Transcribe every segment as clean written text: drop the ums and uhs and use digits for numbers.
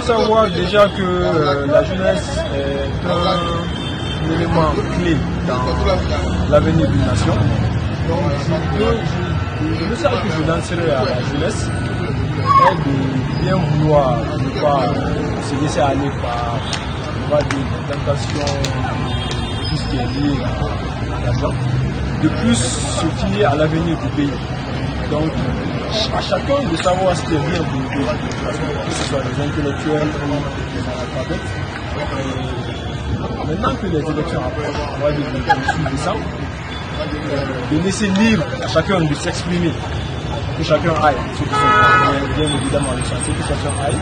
savoir déjà que la jeunesse est un élément clé dans l'avenir d'une nation. Donc, le message que je lancerai à la jeunesse est de bien vouloir ne pas se laisser aller par, on va dire, des tentations, tout ce qui est lié à l'argent, de plus se fier à l'avenir du pays. Donc, à chacun de savoir ce qui est bien pour le pays, que ce soit les intellectuels ou les analphabètes. Maintenant que les élections approchent, on va dire le 26 décembre, de laisser libre à chacun de s'exprimer, que chacun aille, ceux qui sont bien évidemment recensés, que chacun aille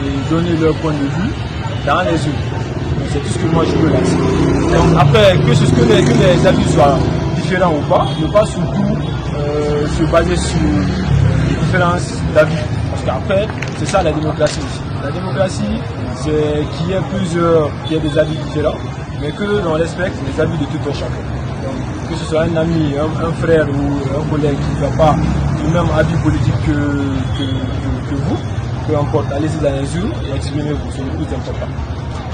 et donner leur point de vue dans les urnes. C'est tout ce que moi je veux lancer. Donc après, que les avis soient différents ou pas, ne pas surtout se baser sur les différences d'avis. Parce qu'après, c'est ça la démocratie aussi. La démocratie, c'est qu'il y ait des avis différents, mais que l'on respecte les avis de tout un chacun. Donc, que ce soit un ami, un frère ou un collègue qui n'a pas le même avis politique que vous, peu importe, allez-y dans les urnes et exprimez-vous, c'est le plus important.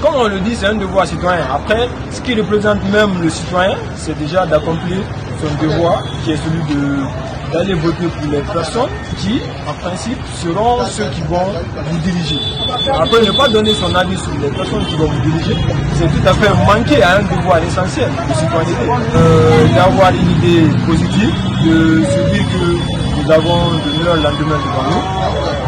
Comme on le dit, c'est un devoir citoyen. Après, ce qui représente même le citoyen, c'est déjà d'accomplir son devoir, qui est celui d'aller voter pour les personnes qui, en principe, seront ceux qui vont vous diriger. Après, ne pas donner son avis sur les personnes qui vont vous diriger, c'est tout à fait manquer à un devoir essentiel de citoyenneté. D'avoir une idée positive, de se dire que nous avons de meilleurs lendemains devant nous,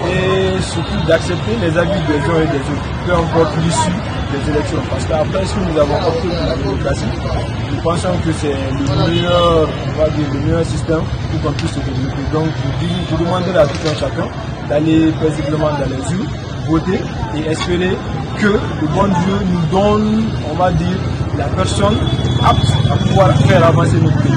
et surtout d'accepter les avis des uns et des autres, peu importe l'issue des élections. Parce qu'après, si nous avons opté pour la démocratie, nous pensons que c'est le meilleur, on va dire, le meilleur système pour qu'on puisse se développer. Donc, je demanderai à tout un chacun d'aller paisiblement dans les urnes, voter et espérer que le bon Dieu nous donne, on va dire, la personne apte à pouvoir faire avancer notre pays.